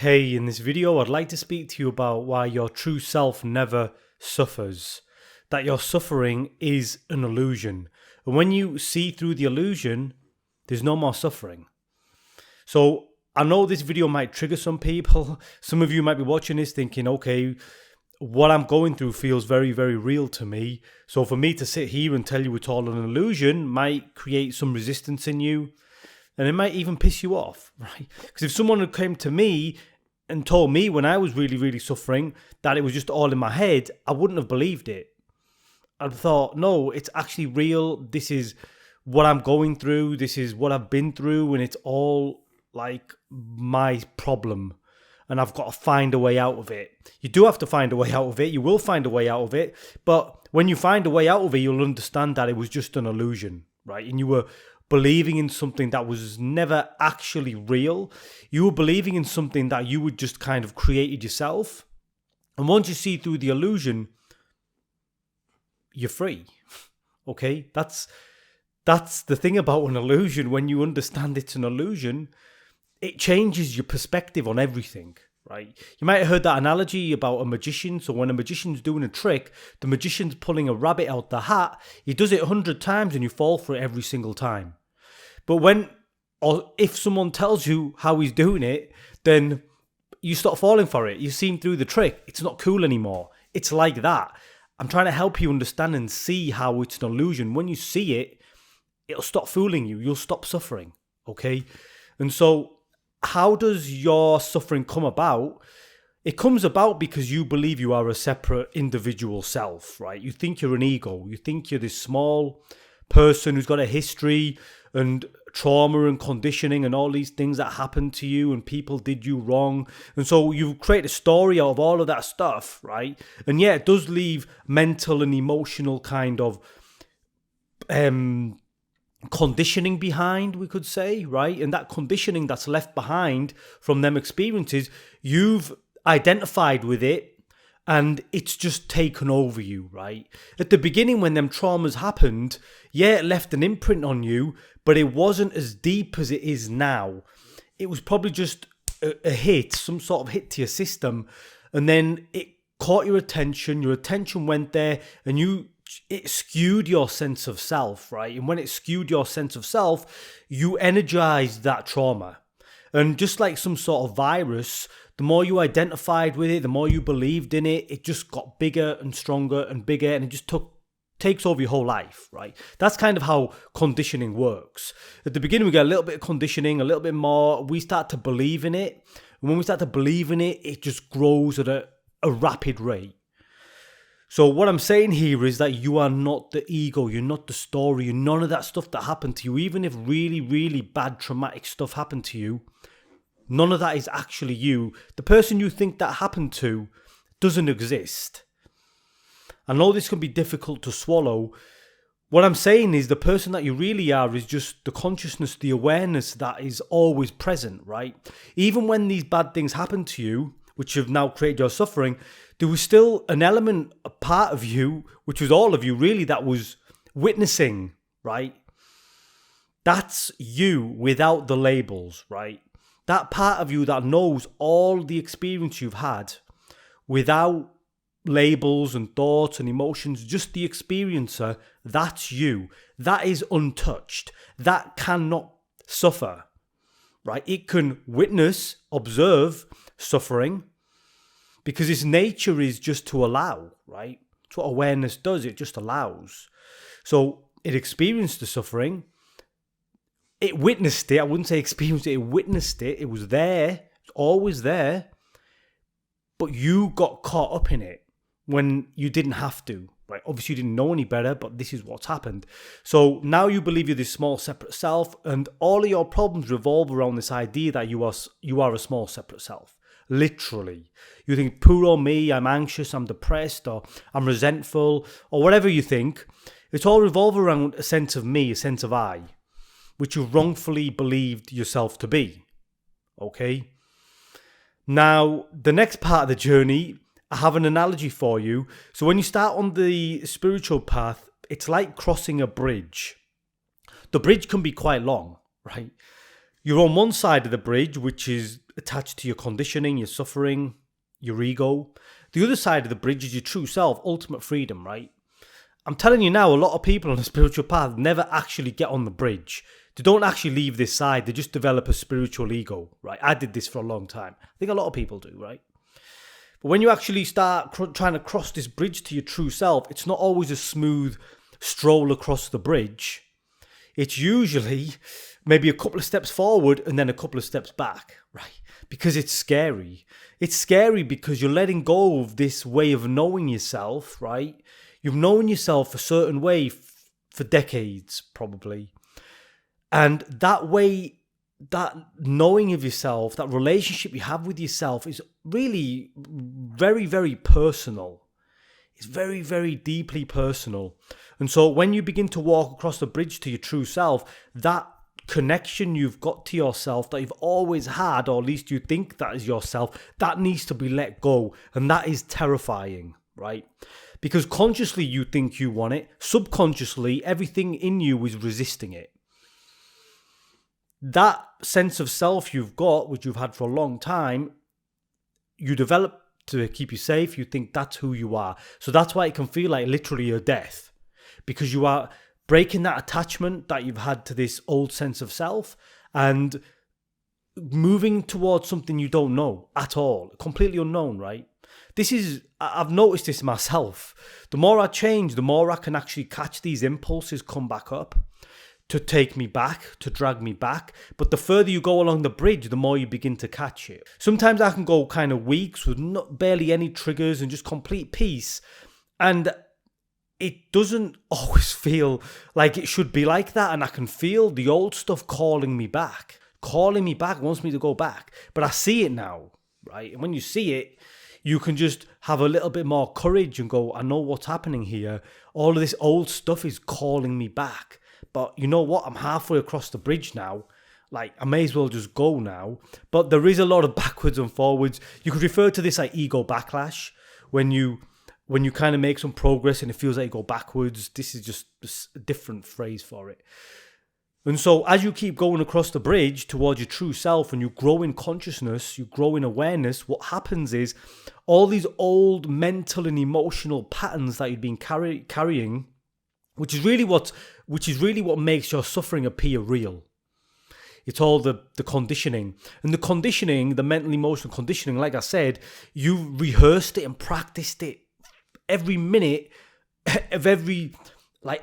Hey, in this video, I'd like to speak to you about why your true self never suffers. That your suffering is an illusion. And when you see through the illusion, there's no more suffering. So I know this video might trigger some people. Some of you might be watching this thinking, okay, what I'm going through feels very, very real to me. So for me to sit here and tell you it's all an illusion might create some resistance in you. And it might even piss you off, right? Because if someone had come to me and told me when I was really, really suffering that it was just all in my head, I wouldn't have believed it. I'd thought, no, it's actually real. This is what I'm going through. This is what I've been through. And it's all like my problem. And I've got to find a way out of it. You do have to find a way out of it. You will find a way out of it. But when you find a way out of it, you'll understand that it was just an illusion, right? And you were believing in something that was never actually real. You were believing in something that you would just kind of created yourself. And once you see through the illusion, you're free. Okay? That's the thing about an illusion. When you understand it's an illusion, it changes your perspective on everything, right? You might have heard that analogy about a magician. So when a magician's doing a trick, the magician's pulling a rabbit out the hat. He does it 100 times and you fall for it every single time. But if someone tells you how he's doing it, then you stop falling for it. You've seen through the trick. It's not cool anymore. It's like that. I'm trying to help you understand and see how it's an illusion. When you see it, it'll stop fooling you. You'll stop suffering. Okay? And so how does your suffering come about? It comes about because you believe you are a separate individual self, right? You think you're an ego. You think you're this small person who's got a history and trauma and conditioning and all these things that happened to you and people did you wrong. And so you create a story out of all of that stuff, right? And yeah, it does leave mental and emotional kind of conditioning behind, we could say, right? And that conditioning that's left behind from them experiences, you've identified with it and it's just taken over you, right? At the beginning when them traumas happened, yeah, it left an imprint on you, but it wasn't as deep as it is now. It was probably just a hit, some sort of hit to your system, and then it caught your attention went there, and it skewed your sense of self, right? And when it skewed your sense of self, you energized that trauma. And just like some sort of virus, the more you identified with it, the more you believed in it, it just got bigger and stronger and bigger, and it just takes over your whole life, right? That's kind of how conditioning works. At the beginning, we get a little bit of conditioning, a little bit more. We start to believe in it. And when we start to believe in it, it just grows at a rapid rate. So what I'm saying here is that you are not the ego, you're not the story, you're none of that stuff that happened to you. Even if really, really bad traumatic stuff happened to you, none of that is actually you. The person you think that happened to doesn't exist. I know this can be difficult to swallow. What I'm saying is the person that you really are is just the consciousness, the awareness that is always present, right? Even when these bad things happen to you, which have now created your suffering, there was still an element, a part of you, which was all of you really, that was witnessing, right? That's you without the labels, right? That part of you that knows all the experience you've had without labels and thoughts and emotions, just the experiencer, that's you. That is untouched. That cannot suffer, right? It can witness, observe suffering, because its nature is just to allow, right? It's what awareness does. It just allows. So it experienced the suffering. It witnessed it. I wouldn't say experienced it. It witnessed it. It was there. It's always there. But you got caught up in it when you didn't have to, right? Obviously, you didn't know any better, but this is what's happened. So now you believe you're this small, separate self, and all of your problems revolve around this idea that you are a small, separate self. Literally. You think, poor old me, I'm anxious, I'm depressed, or I'm resentful, or whatever you think. It's all revolved around a sense of me, a sense of I, which you wrongfully believed yourself to be. Okay? Now, the next part of the journey, I have an analogy for you. So when you start on the spiritual path, it's like crossing a bridge. The bridge can be quite long, right? You're on one side of the bridge, which is attached to your conditioning, your suffering, your ego. The other side of the bridge is your true self, ultimate freedom, right? I'm telling you now, a lot of people on the spiritual path never actually get on the bridge. They don't actually leave this side. They just develop a spiritual ego, right? I did this for a long time. I think a lot of people do, right? But when you actually start trying to cross this bridge to your true self, it's not always a smooth stroll across the bridge. It's usually maybe a couple of steps forward and then a couple of steps back, right? Because it's scary. It's scary because you're letting go of this way of knowing yourself, right? You've known yourself a certain way for decades, probably. And that way, that knowing of yourself, that relationship you have with yourself is really very, very personal. It's very, very deeply personal. And so when you begin to walk across the bridge to your true self, that connection you've got to yourself that you've always had, or at least you think that is yourself, that needs to be let go. And that is terrifying, right? Because consciously you think you want it. Subconsciously, everything in you is resisting it. That sense of self you've got, which you've had for a long time, you develop to keep you safe. You think that's who you are. So that's why it can feel like literally a death. Because you are breaking that attachment that you've had to this old sense of self and moving towards something you don't know at all. Completely unknown, right? I've noticed this myself. The more I change, the more I can actually catch these impulses come back up to take me back, to drag me back. But the further you go along the bridge, the more you begin to catch it. Sometimes I can go kind of weeks with barely any triggers and just complete peace. And it doesn't always feel like it should be like that. And I can feel the old stuff calling me back, wants me to go back. But I see it now, right? And when you see it, you can just have a little bit more courage and go, I know what's happening here. All of this old stuff is calling me back. But you know what? I'm halfway across the bridge now. Like, I may as well just go now. But there is a lot of backwards and forwards. You could refer to this like ego backlash. When you kind of make some progress and it feels like you go backwards. This is just a different phrase for it. And so as you keep going across the bridge towards your true self and you grow in consciousness, you grow in awareness, what happens is all these old mental and emotional patterns that you've been carrying, which is really what makes your suffering appear real. It's all the conditioning. And the conditioning, the mental emotional conditioning, like I said, you rehearsed it and practiced it every minute of every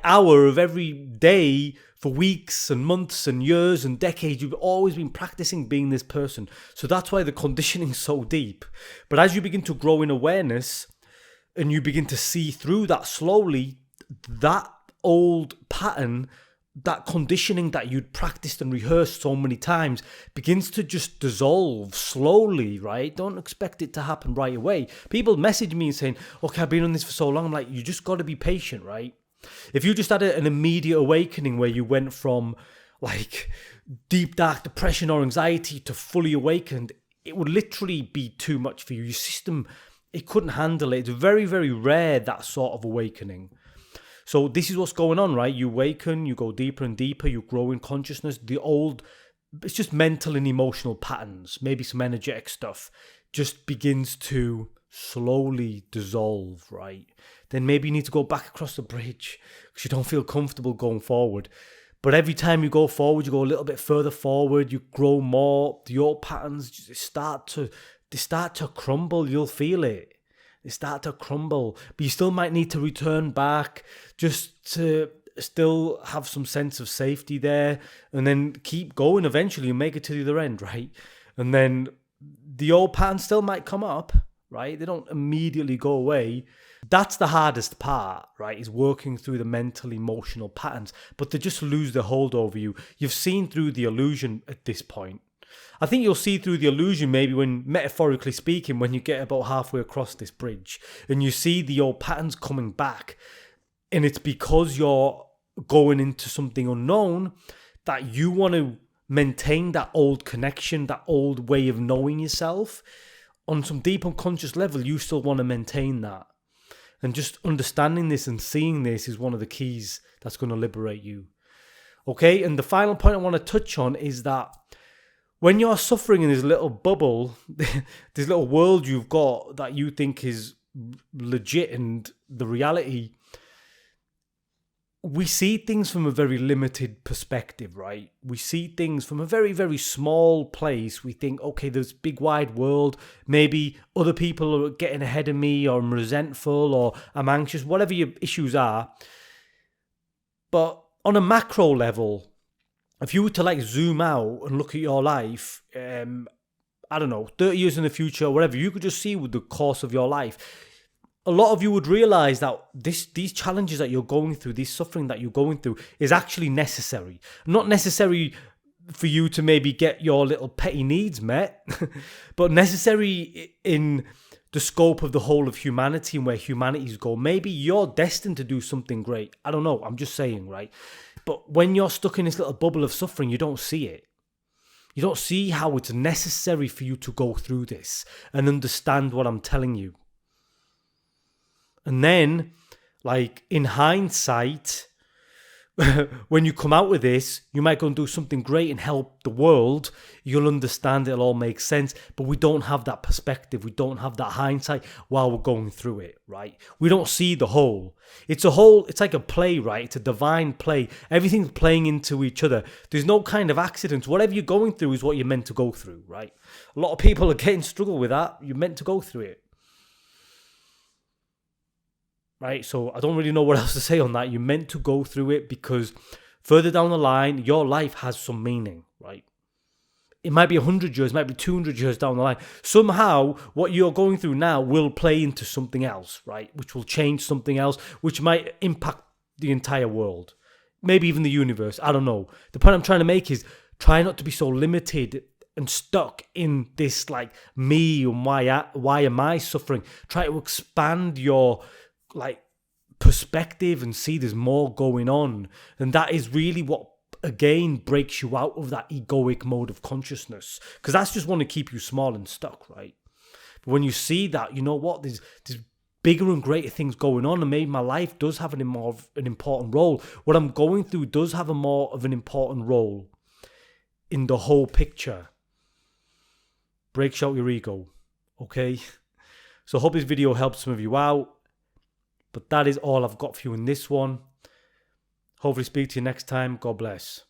hour of every day for weeks and months and years and decades. You've always been practicing being this person. So that's why the conditioning is so deep. But as you begin to grow in awareness and you begin to see through that slowly, that old pattern, that conditioning that you'd practiced and rehearsed so many times begins to just dissolve slowly, right? Don't expect it to happen right away. People message me and saying, okay, I've been on this for so long. I'm like, you just got to be patient, right? If you just had an immediate awakening where you went from like deep dark depression or anxiety to fully awakened, it would literally be too much for you. Your system, it couldn't handle it. It's very, very rare, that sort of awakening. So this is what's going on, right? You awaken, you go deeper and deeper, you grow in consciousness. It's just mental and emotional patterns, maybe some energetic stuff, just begins to slowly dissolve, right? Then maybe you need to go back across the bridge because you don't feel comfortable going forward. But every time you go forward, you go a little bit further forward, you grow more. The old patterns start to crumble. You'll feel it. They start to crumble, but you still might need to return back just to still have some sense of safety there, and then keep going. Eventually you make it to the other end, right? And then the old patterns still might come up, right? They don't immediately go away. That's the hardest part, right? Is working through the mental, emotional patterns, but they just lose their hold over you. You've seen through the illusion at this point. I think you'll see through the illusion maybe when, metaphorically speaking, when you get about halfway across this bridge and you see the old patterns coming back, and it's because you're going into something unknown that you want to maintain that old connection, that old way of knowing yourself. On some deep unconscious level, you still want to maintain that. And just understanding this and seeing this is one of the keys that's going to liberate you. Okay, and the final point I want to touch on is that when you're suffering in this little bubble, this little world you've got that you think is legit and the reality, we see things from a very limited perspective, right? We see things from a very, very small place. We think, okay, there's a big wide world. Maybe other people are getting ahead of me, or I'm resentful, or I'm anxious, whatever your issues are. But on a macro level, if you were to like zoom out and look at your life, I don't know, 30 years in the future, or whatever, you could just see with the course of your life, a lot of you would realize that these challenges that you're going through, this suffering that you're going through is actually necessary. Not necessary for you to maybe get your little petty needs met, but necessary in the scope of the whole of humanity and where humanity's go. Maybe you're destined to do something great. I don't know. I'm just saying, right? But when you're stuck in this little bubble of suffering, you don't see it. You don't see how it's necessary for you to go through this and understand what I'm telling you. And then, like, in hindsight, when you come out with this, you might go and do something great and help the world. You'll understand it'll all make sense. But we don't have that perspective. We don't have that hindsight while we're going through it, right? We don't see the whole. It's a whole, it's like a play, right? It's a divine play. Everything's playing into each other. There's no kind of accidents. Whatever you're going through is what you're meant to go through, right? A lot of people are getting struggle with that. You're meant to go through it. Right, so I don't really know what else to say on that. You're meant to go through it because further down the line, your life has some meaning, right? It might be 100 years, it might be 200 years down the line. Somehow, what you're going through now will play into something else, right? Which will change something else, which might impact the entire world. Maybe even the universe, I don't know. The point I'm trying to make is try not to be so limited and stuck in this, like, me and why am I suffering? Try to expand your like perspective and see there's more going on, and that is really what again breaks you out of that egoic mode of consciousness, because that's just want to keep you small and stuck, right? But when you see that, you know what, there's bigger and greater things going on, and maybe my life does have an important role. What I'm going through does have a more of an important role in the whole picture. Breaks out your ego, okay? So I hope this video helps some of you out. But that is all I've got for you in this one. Hopefully speak to you next time. God bless.